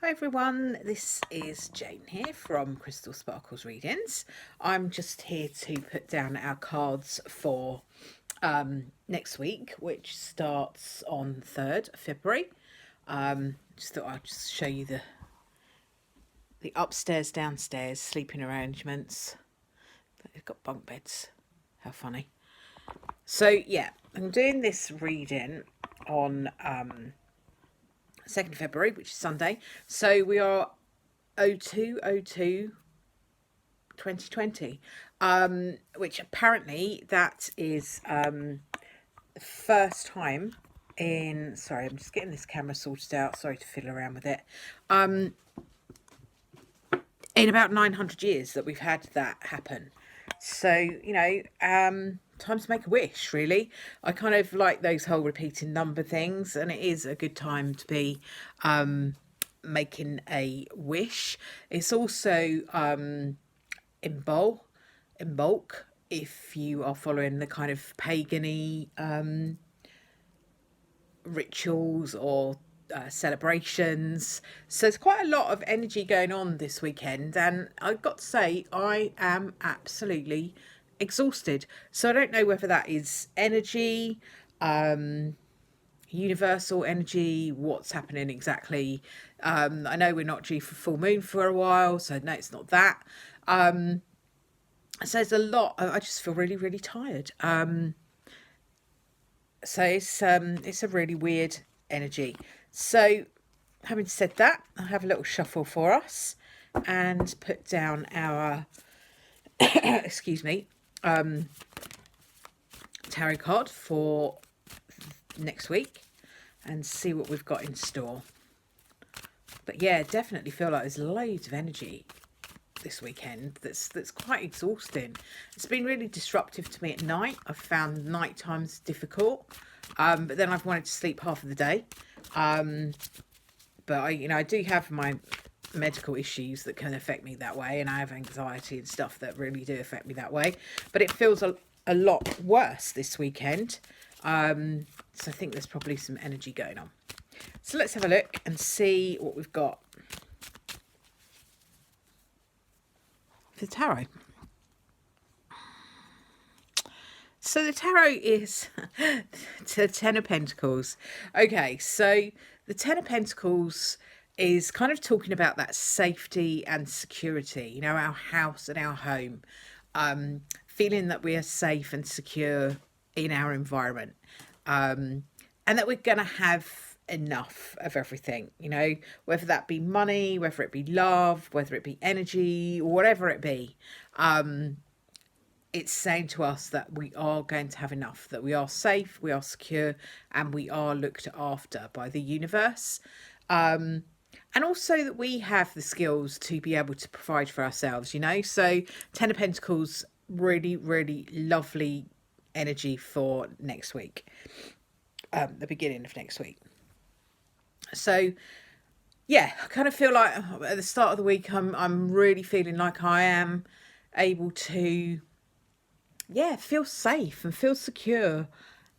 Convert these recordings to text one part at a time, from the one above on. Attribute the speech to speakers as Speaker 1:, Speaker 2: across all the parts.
Speaker 1: Hi everyone, this is Jane here from Crystal Sparkles Readings. I'm just here to put down our cards for next week, which starts on 3rd February. Just thought I'd just show you the upstairs, downstairs sleeping arrangements. They've got bunk beds. How funny. So yeah, I'm doing this reading on 2nd February, which is Sunday. So we are 0202 2020, which apparently that is the first time in, sorry, I'm just getting this camera sorted out, sorry to fiddle around with it, in about 900 years that we've had that happen. So, time to make a wish, really. I kind of like those whole repeating number things, and it is a good time to be making a wish. It's also in bulk if you are following the kind of pagan-y rituals or celebrations. So there's quite a lot of energy going on this weekend, and I've got to say I am absolutely exhausted. So I don't know whether that is energy, universal energy, what's happening exactly. I know we're not due for full moon for a while, so no, it's not that. So there's a lot. I just feel really, really tired. So it's a really weird energy. So having said that, I'll have a little shuffle for us and put down our excuse me, tarot card for next week and see what we've got in store. But yeah, definitely feel like there's loads of energy this weekend that's quite exhausting. It's been really disruptive to me at night. I've found night times difficult, but then I've wanted to sleep half of the day. But I do have my medical issues that can affect me that way, and I have anxiety and stuff that really do affect me that way. But it feels a lot worse this weekend. So I think there's probably some energy going on. So let's have a look and see what we've got for the tarot. So the tarot is the Ten of Pentacles. Okay, so the Ten of Pentacles is kind of talking about that safety and security, our house and our home, feeling that we are safe and secure in our environment, and that we're going to have enough of everything, whether that be money, whether it be love, whether it be energy, whatever it be. It's saying to us that we are going to have enough, that we are safe, we are secure, and we are looked after by the universe. And also that we have the skills to be able to provide for ourselves, So Ten of Pentacles, really, really lovely energy for next week, the beginning of next week. So yeah, I kind of feel like at the start of the week, I'm really feeling like I am able to feel safe and feel secure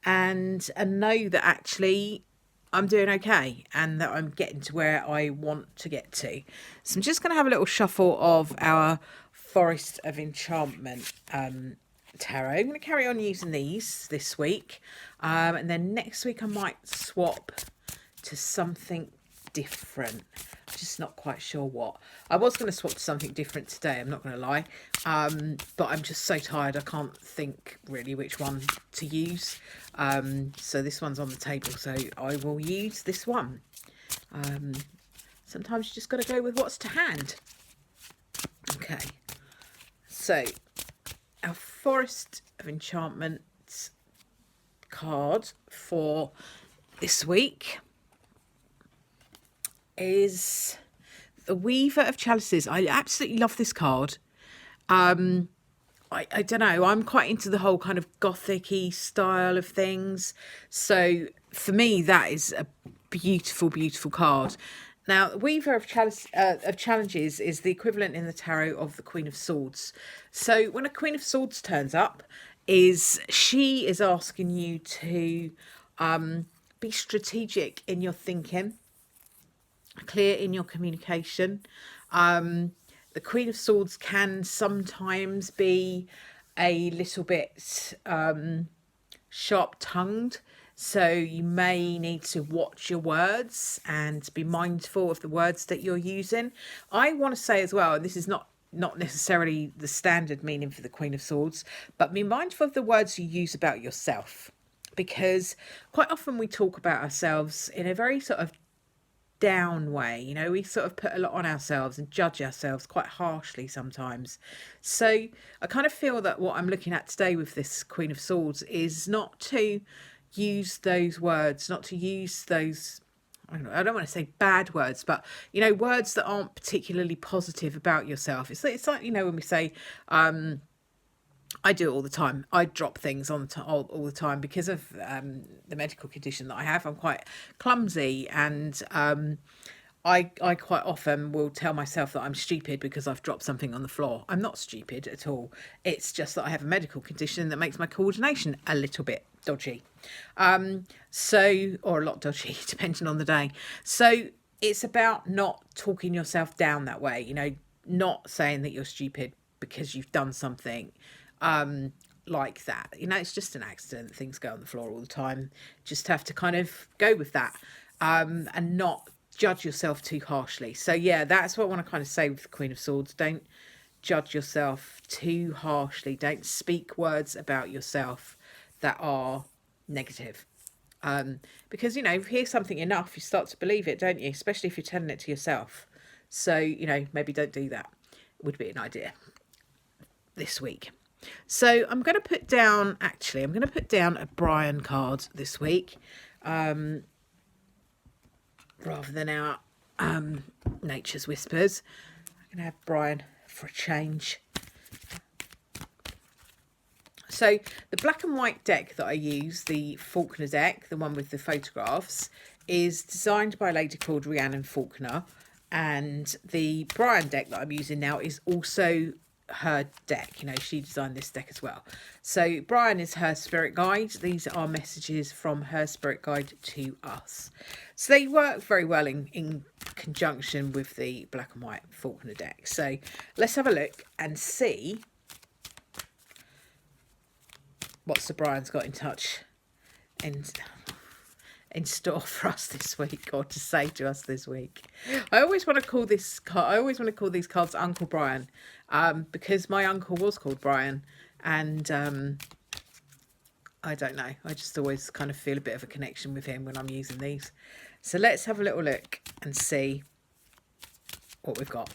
Speaker 1: and know that actually I'm doing okay and that I'm getting to where I want to get to. So I'm just going to have a little shuffle of our Forest of Enchantment tarot. I'm going to carry on using these this week, and then next week I might swap to something different. I'm just not quite sure what. I was going to swap to something different today, I'm not going to lie, but I'm just so tired I can't think really which one to use. So this one's on the table, so I will use this one. Sometimes you just got to go with what's to hand. Okay, so our Forest of Enchantment card for this week is the Weaver of Chalices. I absolutely love this card. I don't know, I'm quite into the whole kind of gothic-y style of things. So for me, that is a beautiful, beautiful card. Now, the Weaver of Challenges is the equivalent in the tarot of the Queen of Swords. So when a Queen of Swords turns up, she is asking you to be strategic in your thinking. clear in your communication. The Queen of Swords can sometimes be a little bit sharp-tongued, so you may need to watch your words and be mindful of the words that you're using. I want to say as well, and this is not necessarily the standard meaning for the Queen of Swords, but be mindful of the words you use about yourself, because quite often we talk about ourselves in a very sort of down way. You know, we sort of put a lot on ourselves and judge ourselves quite harshly sometimes. So I kind of feel that what I'm looking at today with this Queen of Swords is not to use those words, not to use those, I don't want to say bad words, but, you know, words that aren't particularly positive about yourself. It's like, you know, when we say, I do it all the time. I drop things on all the time because of the medical condition that I have. I'm quite clumsy, and I quite often will tell myself that I'm stupid because I've dropped something on the floor. I'm not stupid at all. It's just that I have a medical condition that makes my coordination a little bit dodgy. Or a lot dodgy, depending on the day. So it's about not talking yourself down that way, you know, not saying that you're stupid because you've done something like that. You know, it's just an accident. Things go on the floor all the time. Just have to kind of go with that, and not judge yourself too harshly. So yeah, that's what I want to kind of say with the Queen of Swords. Don't judge yourself too harshly. Don't speak words about yourself that are negative. Because, you know, if you hear something enough, you start to believe it, don't you? Especially if you're telling it to yourself. So, you know, maybe don't do that. It would be an idea this week. So I'm going to put down, a Brian card this week, rather than our Nature's Whispers. I'm going to have Brian for a change. So the black and white deck that I use, the Faulkner deck, the one with the photographs, is designed by a lady called Rhiannon Faulkner. And the Brian deck that I'm using now is also her deck. You know, she designed this deck as well. So Brian is her spirit guide. These are messages from her spirit guide to us. So they work very well in conjunction with the black and white Faulkner deck. So let's have a look and see what Sir Brian's got in touch and in store for us this week, or to say to us this week. I always want to call these cards Uncle Brian, because my uncle was called Brian, and I don't know, I just always kind of feel a bit of a connection with him when I'm using these. So let's have a little look and see what we've got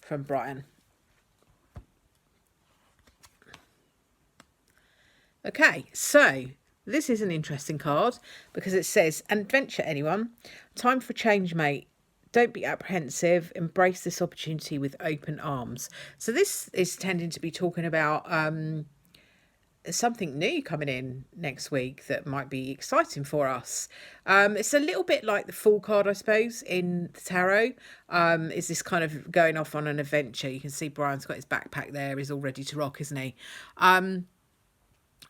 Speaker 1: from Brian. Okay, so this is an interesting card because it says, adventure anyone, time for change, mate. Don't be apprehensive, embrace this opportunity with open arms. So this is tending to be talking about something new coming in next week that might be exciting for us. It's a little bit like the Fool card, I suppose, in the tarot. Is this kind of going off on an adventure? You can see Brian's got his backpack there. He's all ready to rock, isn't he?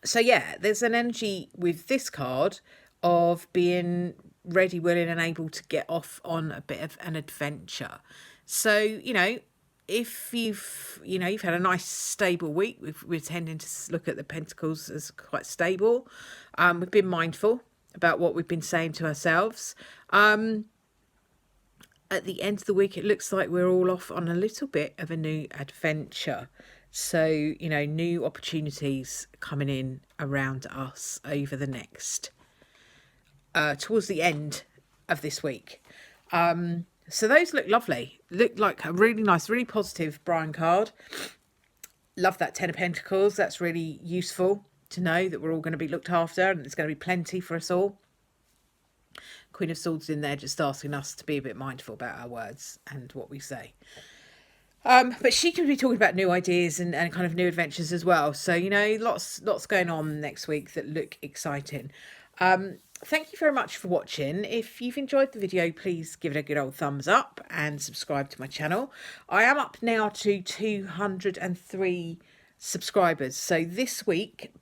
Speaker 1: So yeah, there's an energy with this card of being ready, willing and able to get off on a bit of an adventure. So, you know, if you've had a nice stable week, we're tending to look at the Pentacles as quite stable. We've been mindful about what we've been saying to ourselves. At the end of the week, it looks like we're all off on a little bit of a new adventure. So, you know, new opportunities coming in around us over the next, towards the end of this week. So those look lovely. Look like a really nice, really positive Brian card. Love that Ten of Pentacles. That's really useful to know that we're all going to be looked after and there's going to be plenty for us all. Queen of Swords in there just asking us to be a bit mindful about our words and what we say. But she could be talking about new ideas and kind of new adventures as well. So, you know, lots going on next week that look exciting. Thank you very much for watching. If you've enjoyed the video, please give it a good old thumbs up and subscribe to my channel. I am up now to 203 subscribers. So this week,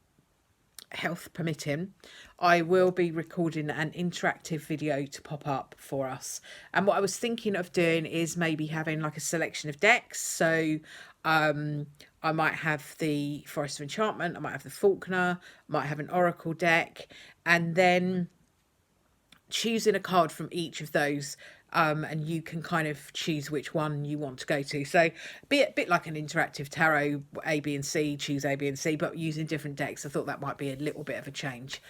Speaker 1: health permitting, I will be recording an interactive video to pop up for us. And what I was thinking of doing is maybe having like a selection of decks. So I might have the Forest of Enchantment, I might have the Faulkner, I might have an Oracle deck, and then choosing a card from each of those, and you can kind of choose which one you want to go to. So be a bit like an interactive tarot, A, B and C, choose A, B and C, but using different decks. I thought that might be a little bit of a change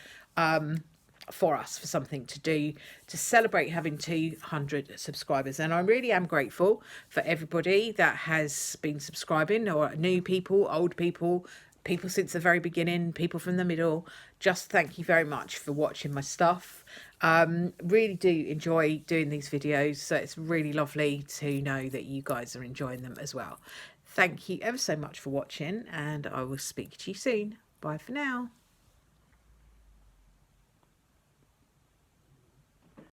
Speaker 1: for us, for something to do to celebrate having 200 subscribers. And I really am grateful for everybody that has been subscribing, or new people, old people, people since the very beginning, people from the middle. Just thank you very much for watching my stuff. Really do enjoy doing these videos, so it's really lovely to know that you guys are enjoying them as well. Thank you ever so much for watching, and I will speak to you soon. Bye for now.